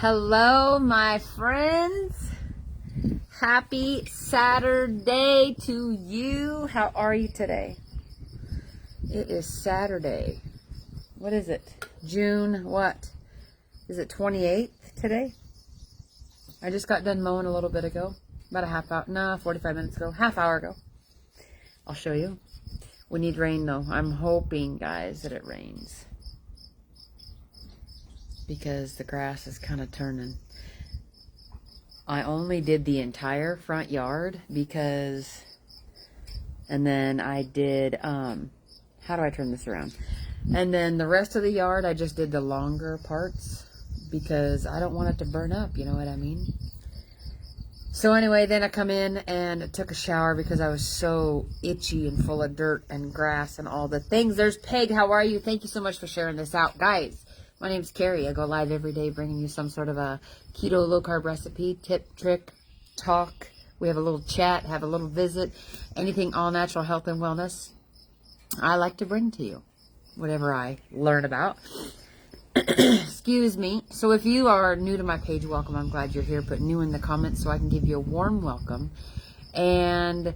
Hello, my friends. Happy Saturday to you. How are you today? It is Saturday. What is it? June what? Is it 28th today? I just got done mowing a little bit ago. About a half hour. No, 45 minutes ago. Half hour ago. I'll show you. We need rain though. I'm hoping, guys, that it rains. Because the grass is kind of turning. I only did the entire front yard because, and then I did, how do I turn this around? And then the rest of the yard, I just did the longer parts because I don't want it to burn up, you know what I mean? So anyway, then I come in and took a shower because I was so itchy and full of dirt and grass and all the things. There's Peg. How are you? Thank you so much for sharing this out. Guys, my name's Carrie. I go live every day bringing you some sort of a keto low-carb recipe, tip, trick, talk. We have a little chat, have a little visit. Anything all natural health and wellness, I like to bring to you. Whatever I learn about. Excuse me. So if you are new to my page, welcome. I'm glad you're here. Put new in the comments so I can give you a warm welcome. And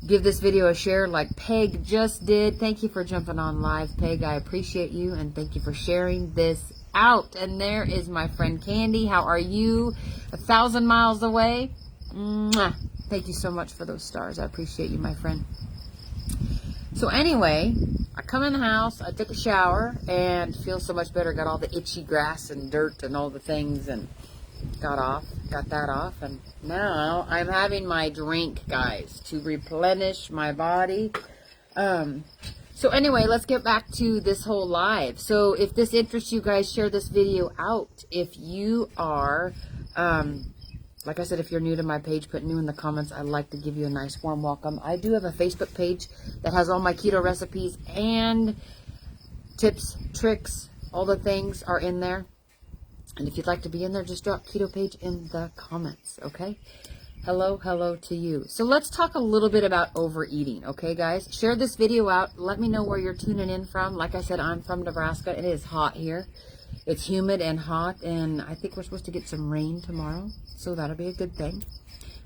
give this video a share like Peg just did. Thank you for jumping on live, Peg. I appreciate you, and thank you for sharing this out. And there is my friend Candy. How are you? 1,000 miles away. Mwah. Thank you so much for those stars. I appreciate you, my friend. So anyway, I come in the house, I took a shower, and feel so much better. Got all the itchy grass and dirt and all the things, and got that off, and now I'm having my drink, guys, to replenish my body. So anyway, let's get back to this whole live. So if this interests you guys, share this video out. If you are, like I said, if you're new to my page, put new in the comments. I'd like to give you a nice warm welcome. I do have a Facebook page that has all my keto recipes and tips, tricks, all the things are in there. And if you'd like to be in there, just drop keto page in the comments, okay? Hello to you. So let's talk a little bit about overeating, okay, guys? Share this video out. Let me know where you're tuning in from. Like I said, I'm from Nebraska. It is hot here. It's humid and hot, and I think we're supposed to get some rain tomorrow, so that'll be a good thing.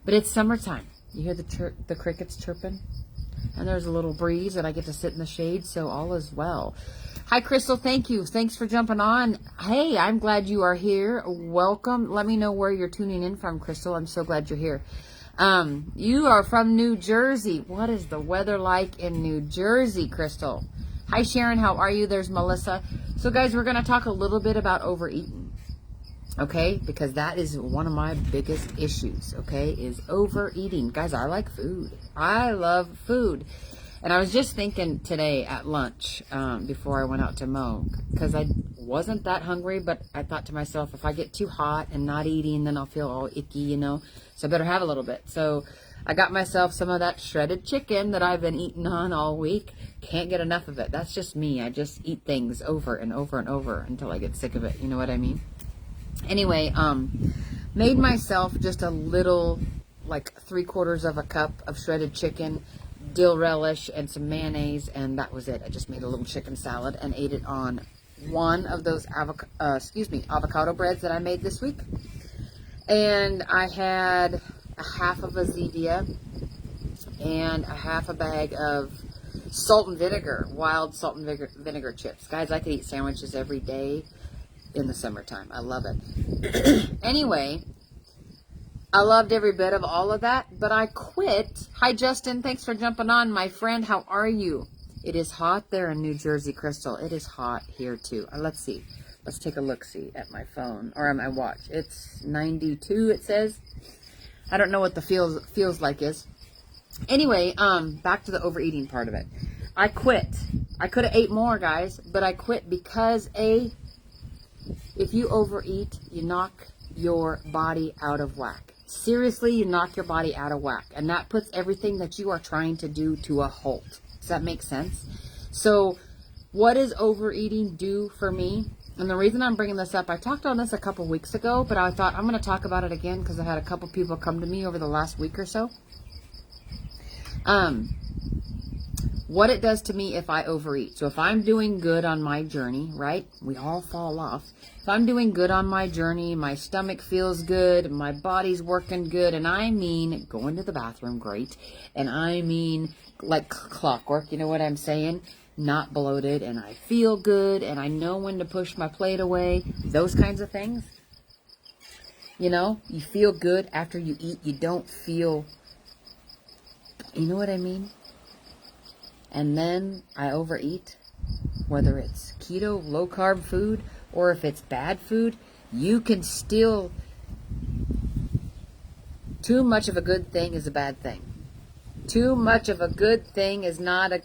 But it's summertime. You hear the crickets chirping? And there's a little breeze, and I get to sit in the shade, so all is well. Hi, Crystal. Thank you. Thanks for jumping on. Hey, I'm glad you are here. Welcome. Let me know where you're tuning in from, Crystal. I'm so glad you're here. You are from New Jersey. What is the weather like in New Jersey, Crystal? Hi, Sharon. How are you? There's Melissa. So, guys, we're going to talk a little bit about overeating, okay? Because that is one of my biggest issues, okay, is overeating. Guys, I like food. I love food. And I was just thinking today at lunch, before I went out to mow, because I wasn't that hungry, but I thought to myself, if I get too hot and not eating, then I'll feel all icky, you know, so I better have a little bit. So I got myself some of that shredded chicken that I've been eating on all week. Can't get enough of it. That's just me. I just eat things over and over and over until I get sick of it. You know what I mean? Anyway, made myself just a little, like 3/4 of a cup of shredded chicken, dill relish, and some mayonnaise, and that was it. I just made a little chicken salad and ate it on one of those avocado breads that I made this week. And I had a half of a Zevia and a half a bag of salt and vinegar, wild salt and vinegar chips. Guys, I could eat sandwiches every day in the summertime. I love it. Anyway, I loved every bit of all of that, but I quit. Hi, Justin. Thanks for jumping on, my friend. How are you? It is hot there in New Jersey, Crystal. It is hot here, too. Let's see. Let's take a look-see at my phone, or at my watch. It's 92, it says. I don't know what the feels like is. Anyway, back to the overeating part of it. I quit. I could have ate more, guys, but I quit because, if you overeat, you knock your body out of whack. Seriously, you knock your body out of whack, and that puts everything that you are trying to do to a halt. Does that make sense? So what does overeating do for me? And the reason I'm bringing this up, I talked on this a couple weeks ago, but I thought I'm going to talk about it again because I had a couple people come to me over the last week or so. what it does to me if I overeat. So if I'm doing good on my journey, right? We all fall off. If I'm doing good on my journey, my stomach feels good, my body's working good, and I mean going to the bathroom, great. And I mean like clockwork, you know what I'm saying? Not bloated, and I feel good, and I know when to push my plate away. Those kinds of things. You know, you feel good after you eat. You don't feel, you know what I mean? And then I overeat, whether it's keto, low carb food, or if it's bad food, you can still, too much of a good thing is a bad thing. Too much of a good thing is not a,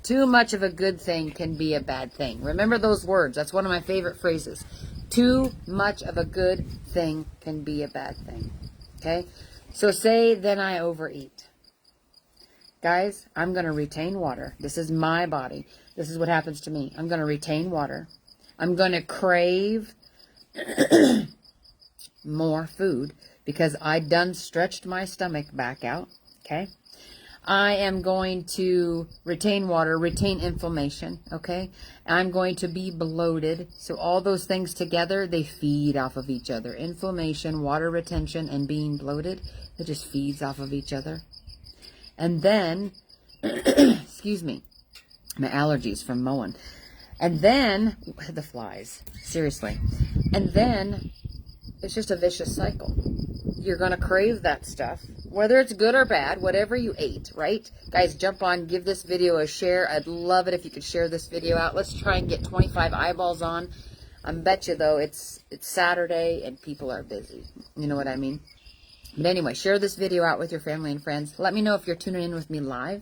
too much of a good thing can be a bad thing. Remember those words. That's one of my favorite phrases. Too much of a good thing can be a bad thing. Okay? So say then I overeat. Guys, I'm going to retain water. This is my body. This is what happens to me. I'm going to retain water. I'm going to crave more food because I done stretched my stomach back out. Okay? I am going to retain water, retain inflammation. Okay? I'm going to be bloated. So all those things together, they feed off of each other. Inflammation, water retention, and being bloated, it just feeds off of each other. And then, excuse me, my allergies from mowing. And then, the flies, seriously. And then, it's just a vicious cycle. You're going to crave that stuff, whether it's good or bad, whatever you ate, right? Guys, jump on, give this video a share. I'd love it if you could share this video out. Let's try and get 25 eyeballs on. I bet you, though, it's Saturday and people are busy. You know what I mean? But anyway, share this video out with your family and friends. Let me know if you're tuning in with me live.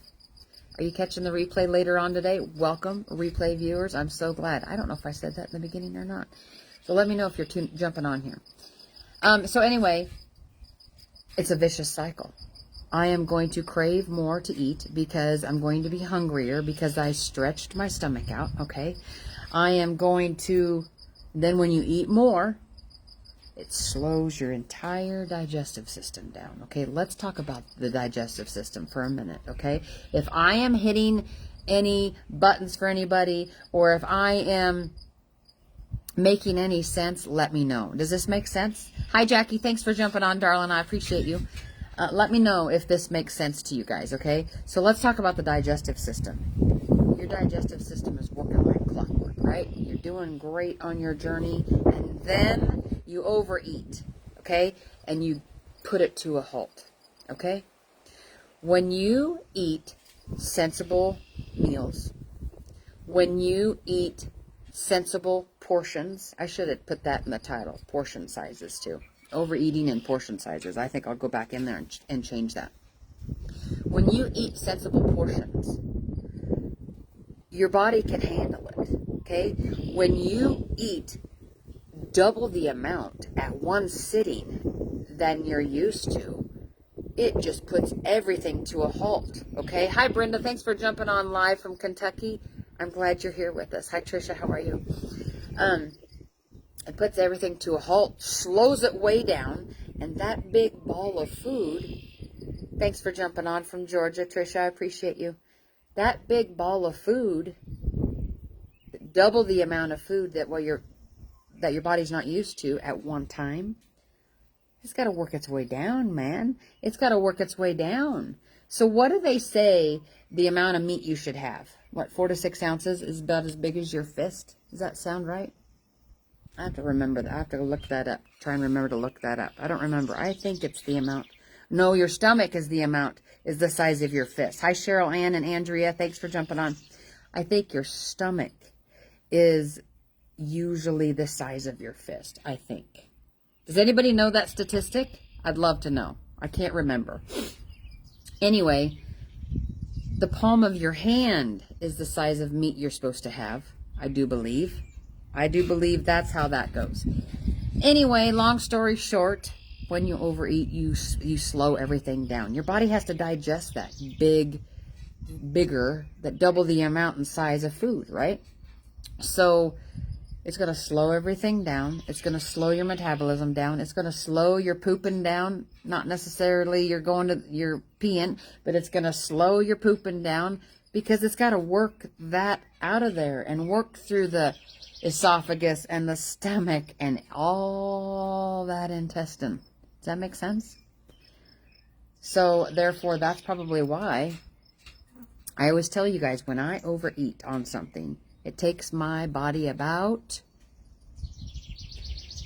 Are you catching the replay later on today? Welcome, replay viewers. I'm so glad. I don't know if I said that in the beginning or not. So let me know if you're jumping on here. So anyway, it's a vicious cycle. I am going to crave more to eat because I'm going to be hungrier because I stretched my stomach out, okay? I am going to, then when you eat more, it slows your entire digestive system down. Okay, let's talk about the digestive system for a minute, okay? If I am hitting any buttons for anybody, or if I am making any sense, let me know. Does this make sense? Hi, Jackie. Thanks for jumping on, darling. I appreciate you. Let me know if this makes sense to you guys, okay? So let's talk about the digestive system. Your digestive system is working like clockwork, right? You're doing great on your journey, and then you overeat, okay? And you put it to a halt, okay? When you eat sensible meals, when you eat sensible portions, I should have put that in the title, portion sizes too. Overeating and portion sizes. I think I'll go back in there and change that. When you eat sensible portions, your body can handle it, okay? When you eat double the amount at one sitting than you're used to, it just puts everything to a halt, okay? Hi, Brenda. Thanks for jumping on live from Kentucky. I'm glad you're here with us. Hi, Trisha. How are you? It puts everything to a halt, slows it way down, and that big ball of food, thanks for jumping on from Georgia, Trisha. I appreciate you. That big ball of food, double the amount of food that your body's not used to at one time, it's got to work its way down, man. It's got to work its way down. So what do they say the amount of meat you should have? What, 4 to 6 ounces is about as big as your fist? Does that sound right? I have to remember that. I have to look that up. Try and remember to look that up. I don't remember. I think it's the amount. No, your stomach is the amount, is the size of your fist. Hi, Cheryl, Ann, and Andrea. Thanks for jumping on. I think your stomach is usually the size of your fist, I think. Does anybody know that statistic? I'd love to know. I can't remember. Anyway, the palm of your hand is the size of meat you're supposed to have, I do believe. I do believe that's how that goes. Anyway, long story short, when you overeat, you slow everything down. Your body has to digest that bigger, that double the amount and size of food, right? So it's going to slow everything down. It's going to slow your metabolism down. It's going to slow your pooping down. Not necessarily you're peeing, but it's going to slow your pooping down. because it's got to work that out of there and work through the esophagus and the stomach and all that intestine. Does that make sense? So therefore, that's probably why I always tell you guys, when I overeat on something, it takes my body about,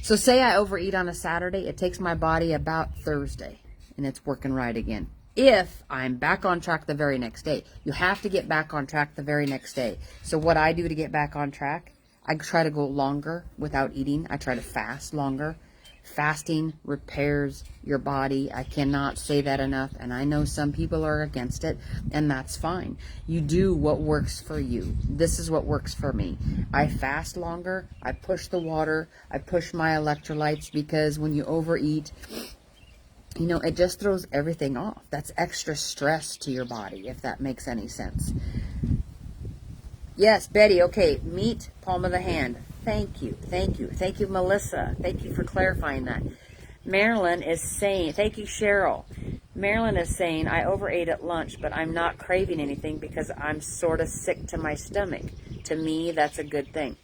so say I overeat on a Saturday, it takes my body about Thursday, and it's working right again. If I'm back on track the very next day. You have to get back on track the very next day. So what I do to get back on track, I try to go longer without eating. I try to fast longer. Fasting repairs your body. I cannot say that enough. And I know some people are against it, and that's fine. You do what works for you. This is what works for me. I fast longer. I push the water. I push my electrolytes, because when you overeat, you know, it just throws everything off. That's extra stress to your body, if that makes any sense. Yes, Betty, okay, meat, palm of the hand. Thank you, thank you. Thank you, Melissa. Thank you for clarifying that. Marilyn is saying, thank you, Cheryl. Marilyn is saying, I overate at lunch, but I'm not craving anything because I'm sort of sick to my stomach. To me, that's a good thing.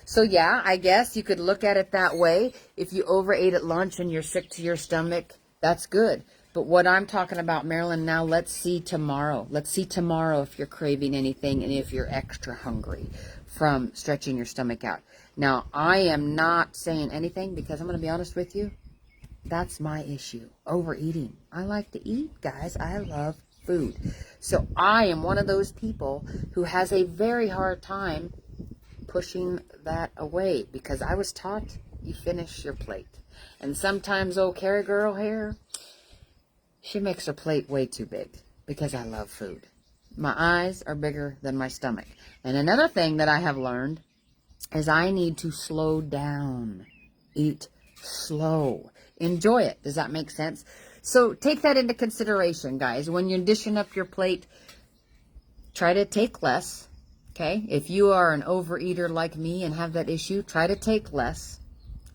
So yeah, I guess you could look at it that way. If you overate at lunch and you're sick to your stomach, that's good. But what I'm talking about, Marilyn, now let's see tomorrow. Let's see tomorrow if you're craving anything and if you're extra hungry from stretching your stomach out. Now, I am not saying anything because I'm going to be honest with you. That's my issue, overeating. I like to eat, guys. I love food. So I am one of those people who has a very hard time pushing that away, because I was taught you finish your plate. And sometimes old Carrie girl here, she makes her plate way too big because I love food. My eyes are bigger than my stomach. And another thing that I have learned is I need to slow down. Eat slow. Enjoy it. Does that make sense? So take that into consideration, guys. When you're dishing up your plate, try to take less. Okay? If you are an overeater like me and have that issue, try to take less.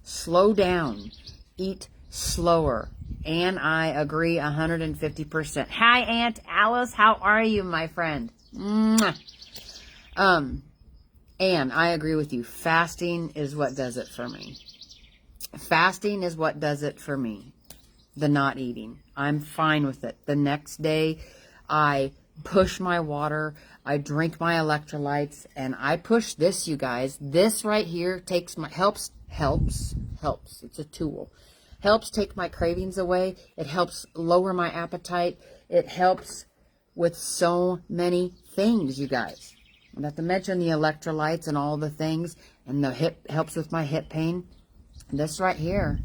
Slow down. Eat slower. And I agree 150%. Hi, Aunt Alice. How are you, my friend? Mwah. And I agree with you. Fasting is what does it for me. Fasting is what does it for me. The not eating. I'm fine with it. The next day, I push my water. I drink my electrolytes. And I push this, you guys. This right here takes my... Helps. It's a tool. Helps take my cravings away. It helps lower my appetite. It helps with so many things, you guys. Not to mention the electrolytes and all the things. And the hip helps with my hip pain. This right here.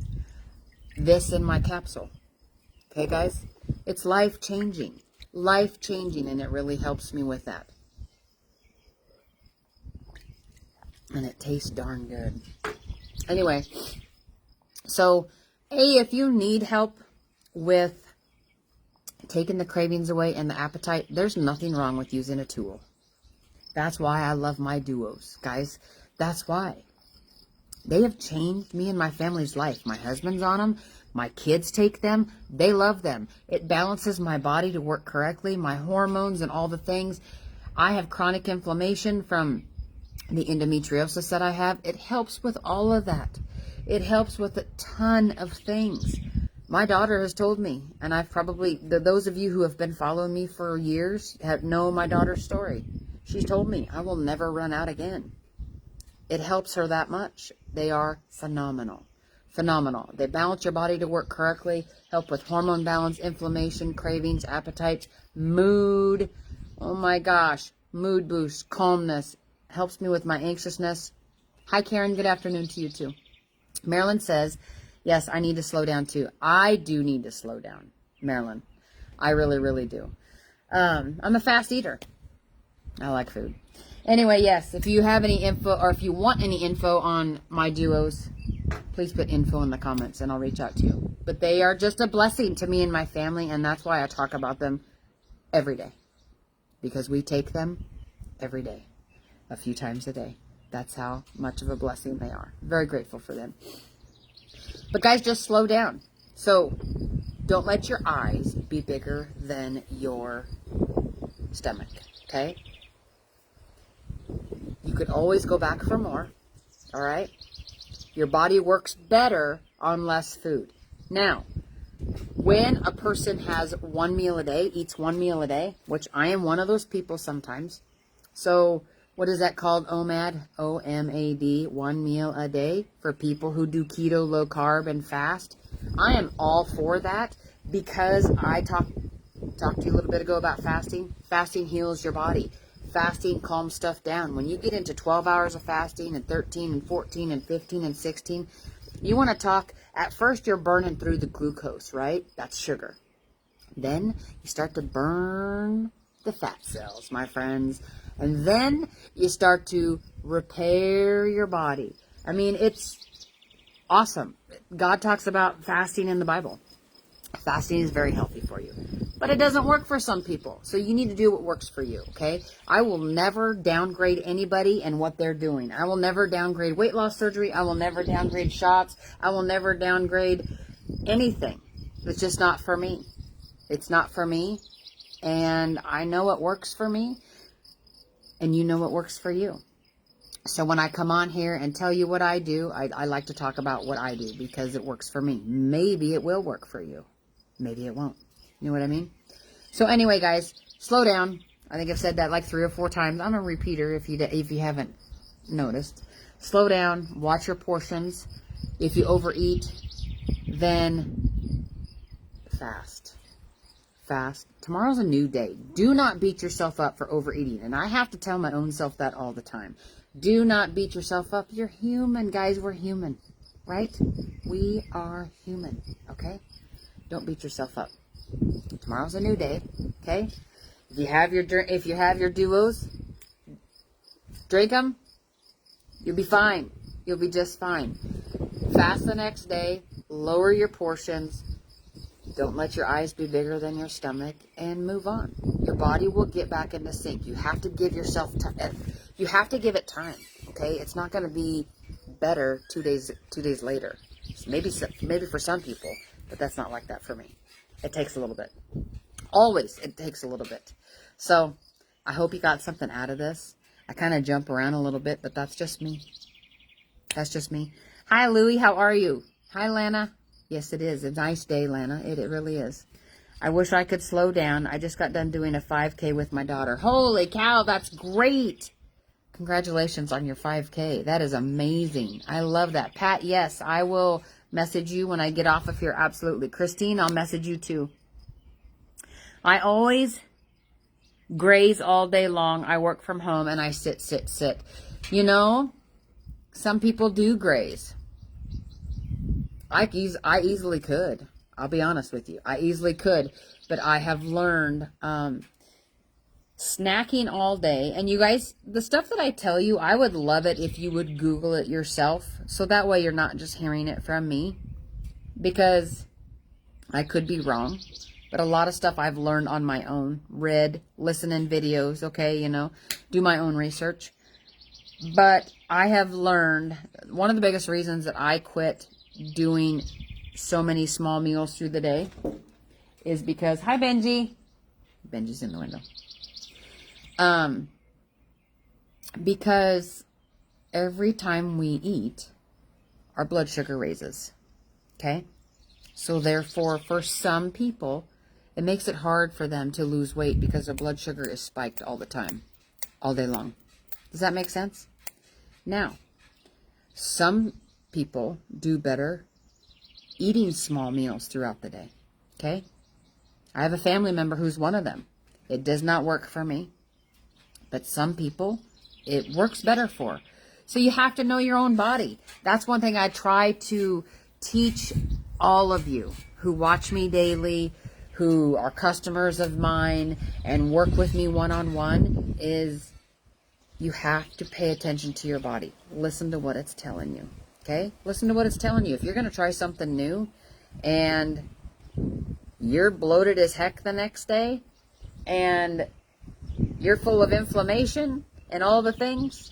This in my capsule. Okay, guys? It's life-changing. Life-changing, and it really helps me with that. And it tastes darn good. Anyway, so... Hey, if you need help with taking the cravings away and the appetite, there's nothing wrong with using a tool. That's why I love my duos, guys. That's why. They have changed me and my family's life. My husband's on them. My kids take them. They love them. It balances my body to work correctly, my hormones and all the things. I have chronic inflammation from the endometriosis that I have. It helps with all of that. It helps with a ton of things. My daughter has told me, and I've probably, those of you who have been following me for years know my daughter's story. She's told me, I will never run out again. It helps her that much. They are phenomenal. Phenomenal. They balance your body to work correctly, help with hormone balance, inflammation, cravings, appetites, mood. Oh my gosh. Mood boost, calmness. Helps me with my anxiousness. Hi, Karen. Good afternoon to you, too. Marilyn says, yes, I need to slow down too. I do need to slow down, Marilyn. I really, really do. I'm a fast eater. I like food. Anyway, yes, if you have any info or if you want any info on my duos, please put info in the comments and I'll reach out to you. But they are just a blessing to me and my family, and that's why I talk about them every day. Because we take them every day, a few times a day. That's how much of a blessing they are. Very grateful for them. But guys, just slow down. So don't let your eyes be bigger than your stomach, okay? You could always go back for more, all right? Your body works better on less food. Now, when a person has one meal a day, eats one meal a day, which I am one of those people sometimes. So what is that called? OMAD, O-M-A-D, one meal a day for people who do keto, low carb, and fast. I am all for that because I talked to you a little bit ago about fasting. Fasting heals your body. Fasting calms stuff down. When you get into 12 hours of fasting and 13 and 14 and 15 and 16, you want to talk, at first you're burning through the glucose, right? That's sugar. Then you start to burn the fat cells, my friends. And then you start to repair your body. I mean, it's awesome. God talks about fasting in the Bible. Fasting is very healthy for you. But it doesn't work for some people. So you need to do what works for you, okay? I will never downgrade anybody and what they're doing. I will never downgrade weight loss surgery. I will never downgrade shots. I will never downgrade anything. It's just not for me. It's not for me. And I know what works for me. And you know what works for you. So when I come on here and tell you what I do, I like to talk about what I do because it works for me. Maybe it will work for you. Maybe it won't. You know what I mean? So anyway, guys, slow down. I think I've said that like 3 or 4 times. I'm a repeater if you haven't noticed. Slow down. Watch your portions. If you overeat, then fast. Fast. Tomorrow's a new day. Do not beat yourself up for overeating. And I have to tell my own self that all the time. Do not beat yourself up. You're human, guys. We're human. Right? We are human. Okay? Don't beat yourself up. Tomorrow's a new day. Okay? If you have your duos, drink them. You'll be fine. You'll be just fine. Fast the next day. Lower your portions. Don't let your eyes be bigger than your stomach, and move on. Your body will get back into sync. You have to give yourself time. You have to give it time. Okay, it's not going to be better 2 days later. Maybe for some people, but that's not like that for me. It takes a little bit. Always, it takes a little bit. So I hope you got something out of this. I kind of jump around a little bit, but that's just me. That's just me. Hi, Louie. How are you? Hi, Lana. Yes, it is. A nice day, Lana. It really is. I wish I could slow down. I just got done doing a 5K with my daughter. Holy cow, that's great. Congratulations on your 5K. That is amazing. I love that. Pat, yes, I will message you when I get off of here. Absolutely. Christine, I'll message you too. I always graze all day long. I work from home and I sit. You know, some people do graze. I easily could. I'll be honest with you. I easily could. But I have learned snacking all day. And you guys, the stuff that I tell you, I would love it if you would Google it yourself. So that way you're not just hearing it from me. Because I could be wrong. But a lot of stuff I've learned on my own. Read, listen in videos, okay, you know. Do my own research. But I have learned, one of the biggest reasons that I quit doing so many small meals through the day is because, hi Benji. Benji's in the window. Because every time we eat, our blood sugar raises. Okay? So therefore, for some people, it makes it hard for them to lose weight because their blood sugar is spiked all the time, all day long. Does that make sense? Now, some people do better eating small meals throughout the day. Okay? I have a family member who's one of them. It does not work for me. But some people, it works better for. So you have to know your own body. That's one thing I try to teach all of you who watch me daily, who are customers of mine and work with me one-on-one, is you have to pay attention to your body. Listen to what it's telling you. Okay? Listen to what it's telling you. If you're going to try something new and you're bloated as heck the next day and you're full of inflammation and all the things,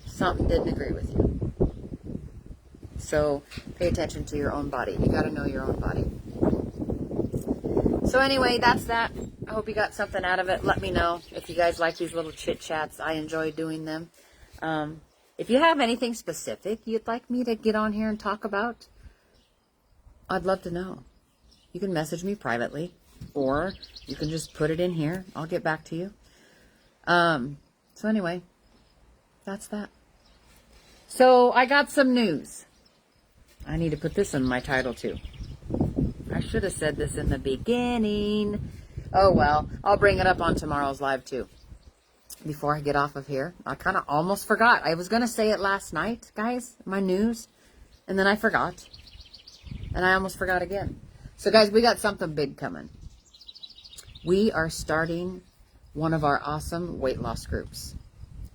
something didn't agree with you. So pay attention to your own body. You got to know your own body. So anyway, that's that. I hope you got something out of it. Let me know if you guys like these little chit chats. I enjoy doing them. If you have anything specific you'd like me to get on here and talk about, I'd love to know. You can message me privately, or you can just put it in here. I'll get back to you. So anyway, that's that. So I got some news. I need to put this in my title too. I should have said this in the beginning. Oh well, I'll bring it up on tomorrow's live too. Before I get off of here, I kind of almost forgot. I was going to say it last night, guys, my news, and then I forgot. And I almost forgot again. So guys, we got something big coming. We are starting one of our awesome weight loss groups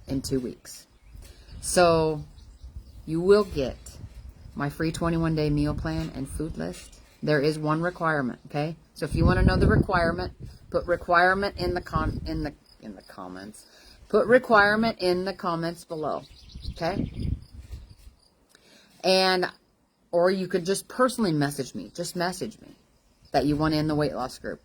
in 2 weeks. So you will get my free 21-day meal plan and food list. There is one requirement, okay? So if you want to know the requirement, put requirement in the comments. Put requirement in the comments below, okay? And or you could just personally message me. Just message me that you want in the weight loss group.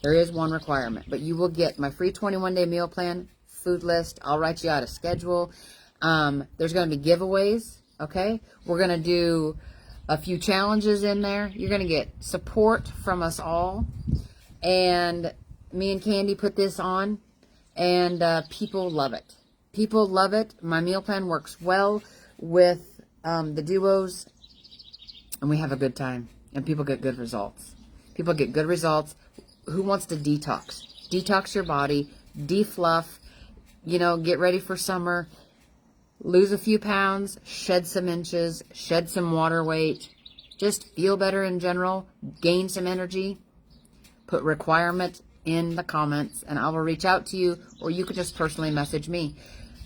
There is one requirement, but you will get my free 21-day meal plan, food list. I'll write you out a schedule. There's going to be giveaways, okay? We're going to do a few challenges in there. You're going to get support from us all. And me and Candy put this on, and people love it. People love it. My meal plan works well with the duos, and we have a good time, and people get good results. People get good results. Who wants to detox? Detox your body, defluff, get ready for summer, lose a few pounds, shed some inches, shed some water weight, just feel better in general, gain some energy. Put requirement in the comments, and I will reach out to you, or you could just personally message me.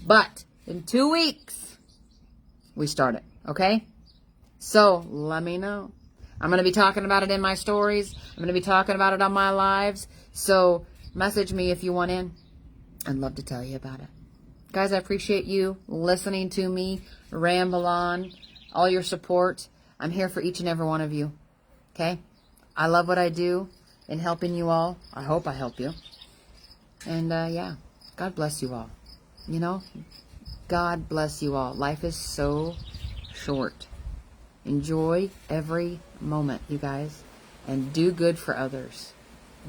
But in 2 weeks, we start it, okay? So let me know. I'm going to be talking about it in my stories. I'm going to be talking about it on my lives. So message me if you want in. I'd love to tell you about it. Guys, I appreciate you listening to me ramble on, all your support. I'm here for each and every one of you, okay? I love what I do in helping you all. I hope I help you. And, yeah, God bless you all. God bless you all. Life is so short. Enjoy every moment, you guys, and do good for others.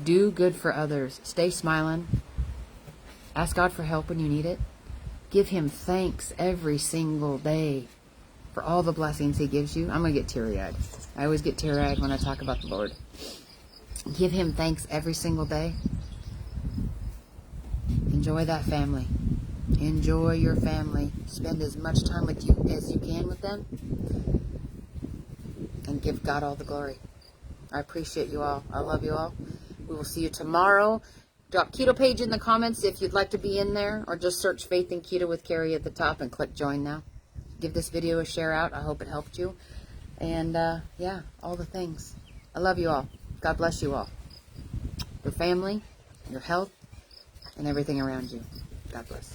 Do good for others. Stay smiling. Ask God for help when you need it. Give Him thanks every single day for all the blessings He gives you. I'm going to get teary-eyed. I always get teary-eyed when I talk about the Lord. Give Him thanks every single day. Enjoy that family. Enjoy your family. Spend as much time with you as you can with them. And give God all the glory. I appreciate you all. I love you all. We will see you tomorrow. Drop Keto Page in the comments if you'd like to be in there, or just search Faith in Keto with Carrie at the top and click join now. Give this video a share out. I hope it helped you. And yeah, all the things. I love you all. God bless you all. Your family, your health, and everything around you. God bless.